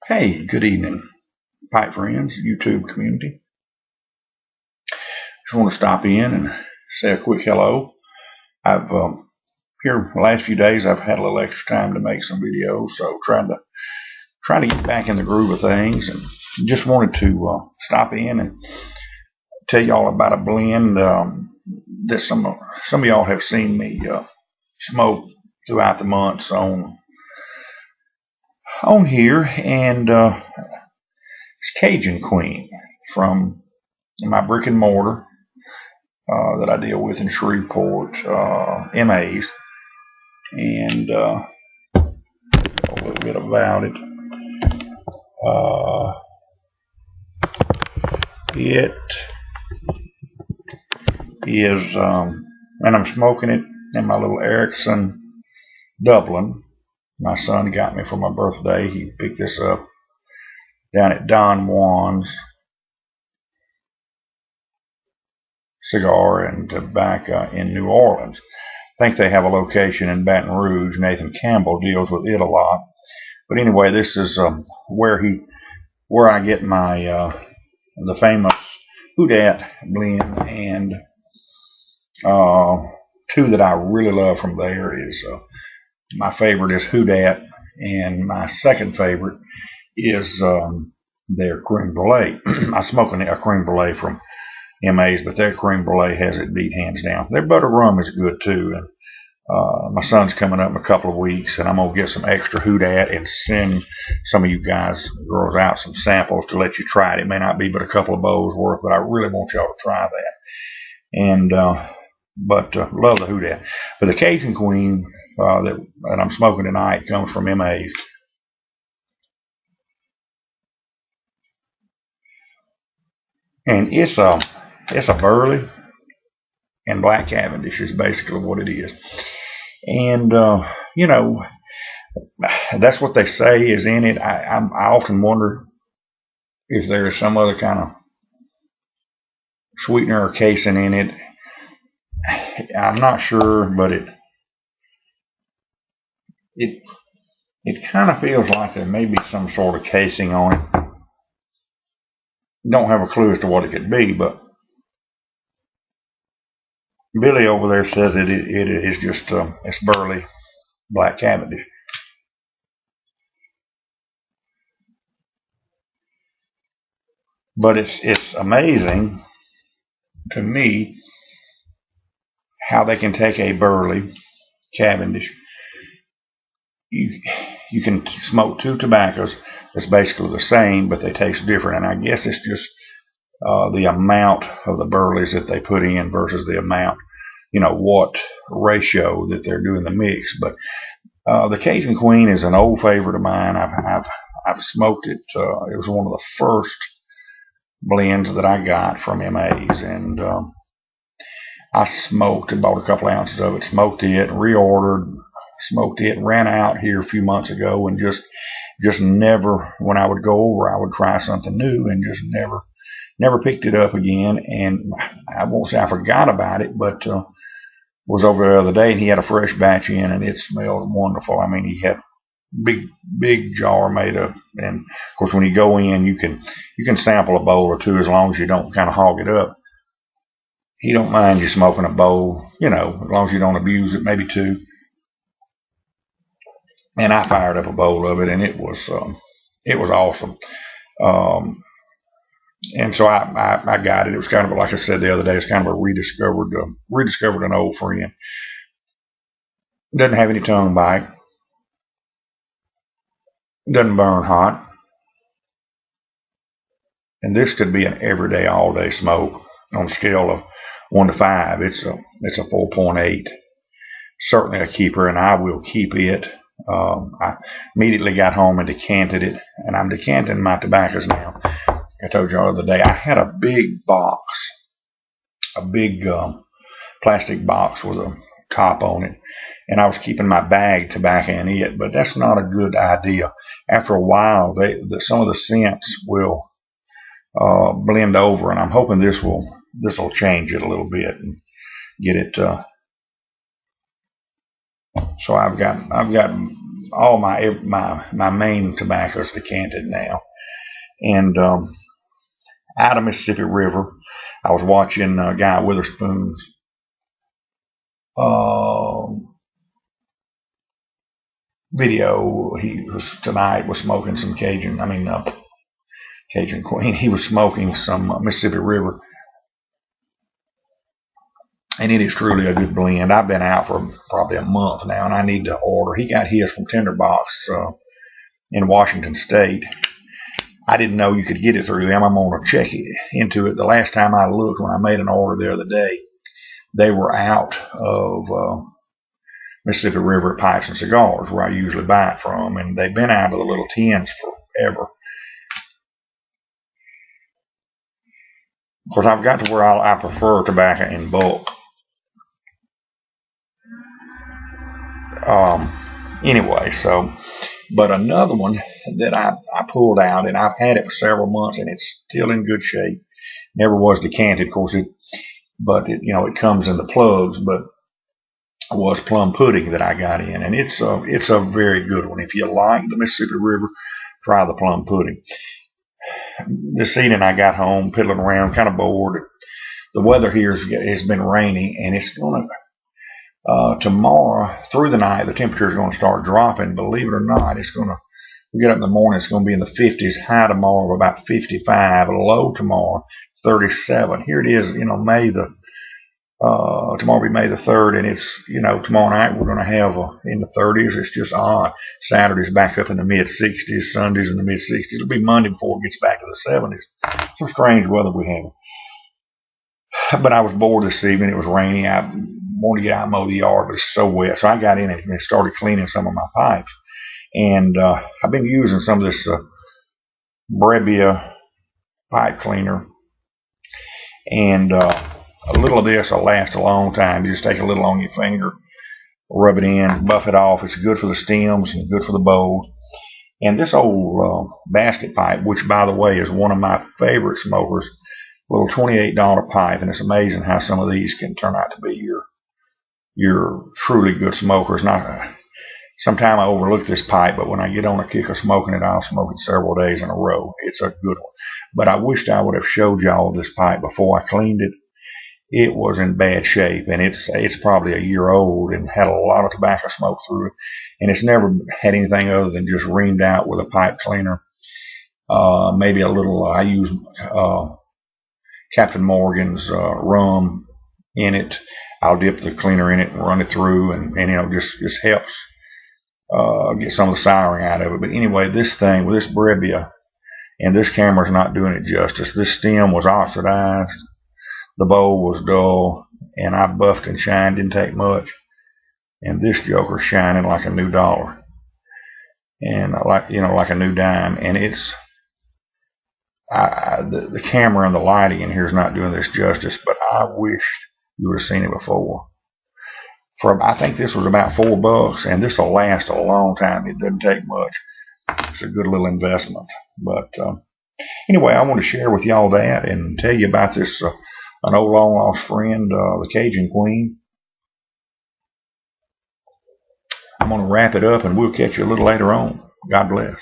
Hey, good evening, pipe friends, YouTube community. Just want to stop in and say a quick hello. I've here the last few days I've had a little extra time to make some videos, so trying to get back in the groove of things, and just wanted to stop in and tell y'all about a blend that some of y'all have seen me smoke throughout the months on here, and it's Cajun Queen from my brick and mortar that I deal with in Shreveport, MAs, and a little bit about it. It is, and I'm smoking it in my little Erickson Dublin. My son got me for my birthday. He picked this up down at Don Juan's Cigar and Tobacco in New Orleans. I think they have a location in Baton Rouge. Nathan Campbell deals with it a lot. But anyway, this is where I get my the famous Houdat blend, and two that I really love from there is my favorite is Houdat, and my second favorite is their creme brulee. I smoke a creme brulee from MAs, but their creme brulee has it beat hands down. Their butter rum is good too, and my son's coming up in a couple of weeks, and I'm gonna get some extra Houdat and send some of you guys, girls, out some samples to let you try it. It may not be but a couple of bowls worth, but I really want y'all to try that. And love the Houdat. But the Cajun Queen that I'm smoking tonight comes from MAs. And it's a burley and black Cavendish is basically what it is. And you know, that's what they say is in it. I often wonder if there is some other kind of sweetener or casing in it. I'm not sure, but it kind of feels like there may be some sort of casing on it. Don't have a clue as to what it could be, but Billy over there says it is just it's burley black Cavendish. But it's amazing to me how they can take a burley Cavendish. You can smoke two tobaccos that's basically the same, but they taste different, and I guess it's just the amount of the burleys that they put in versus the amount, what ratio that they're doing the mix. But the Cajun Queen is an old favorite of mine. I've smoked it. It was one of the first blends that I got from MAs, and I smoked and bought a couple ounces of it, smoked it, reordered, smoked it, ran out here a few months ago, and just never, when I would go over, I would try something new, and just never picked it up again. And I won't say I forgot about it, but was over the other day, and he had a fresh batch in, and it smelled wonderful. I mean, he had big jar made of, and of course when you go in, you can sample a bowl or two as long as you don't kind of hog it up. He don't mind you smoking a bowl, as long as you don't abuse it, maybe two. And I fired up a bowl of it, and it was awesome. And so I got it. It was kind of, like I said the other day, it's kind of a rediscovered an old friend. Doesn't have any tongue bite. Doesn't burn hot. And this could be an everyday, all day smoke. On a scale of 1 to 5, it's a 4.8. Certainly a keeper, and I will keep it. I immediately got home and decanted it, and I'm decanting my tobaccos now. I told you the other day I had a big box, a big plastic box with a top on it, and I was keeping my bag tobacco in it, but that's not a good idea. After a while, some of the scents will blend over, and I'm hoping this will change it a little bit and get it. So I've got all my main tobacco is decanted now. And out of Mississippi River, I was watching Guy Witherspoon's video. He was tonight was smoking some Cajun. Cajun Queen. He was smoking some Mississippi River, and it is truly a good blend. I've been out for probably a month now, and I need to order. He got his from Tinderbox in Washington State. I didn't know you could get it through them. I'm going to check into it. The last time I looked, when I made an order the other day, they were out of Mississippi River Pipes and Cigars, where I usually buy it from, and they've been out of the little tins forever. Of course, I've got to where I prefer tobacco in bulk. Anyway, but another one that I pulled out, and I've had it for several months, and it's still in good shape. Never was decanted, of course, it comes in the plugs, but it was plum pudding that I got in, and it's a very good one. If you like the Mississippi River, try the plum pudding. This evening I got home, piddling around, kind of bored. The weather here has been rainy, and it's going to tomorrow through the night the temperature is going to start dropping. Believe it or not, we get up in the morning, it's going to be in the 50s. High tomorrow of about 55. Low tomorrow 37. Here it is, tomorrow will be May the 3rd, and it's, tomorrow night we're going to have in the 30s. It's just odd. Saturday's back up in the mid 60s. Sunday's in the mid 60s. It'll be Monday before it gets back to the 70s. Some strange weather we have. But I was bored this evening. It was rainy. I wanted to get out and mow the yard, but it's so wet. So I got in and started cleaning some of my pipes. And I've been using some of this Brebbia pipe cleaner. And a little of this will last a long time. You just take a little on your finger, rub it in, buff it off. It's good for the stems and good for the bowls. And this old basket pipe, which, by the way, is one of my favorite smokers, little $28 pipe, and it's amazing how some of these can turn out to be your truly good smokers. Sometimes I overlook this pipe, but when I get on a kick of smoking it, I'll smoke it several days in a row. It's a good one. But I wished I would have showed y'all this pipe before I cleaned it. It was in bad shape, and it's probably a year old and had a lot of tobacco smoke through it, and it's never had anything other than just reamed out with a pipe cleaner. Maybe a little, I use Captain Morgan's rum in it. I'll dip the cleaner in it and run it through, and just helps get some of the souring out of it. But anyway, this thing with this Brebbia, and this camera's not doing it justice. This stem was oxidized. The bowl was dull, and I buffed and shined, didn't take much. And this joker's shining like a new dollar, and like a new dime. And it's the camera and the lighting in here is not doing this justice. But I wish you would have seen it before. I think this was about $4, and this will last a long time. It doesn't take much. It's a good little investment. But anyway, I want to share with y'all that and tell you about this. An old long-lost friend, the Cajun Queen. I'm going to wrap it up, and we'll catch you a little later on. God bless.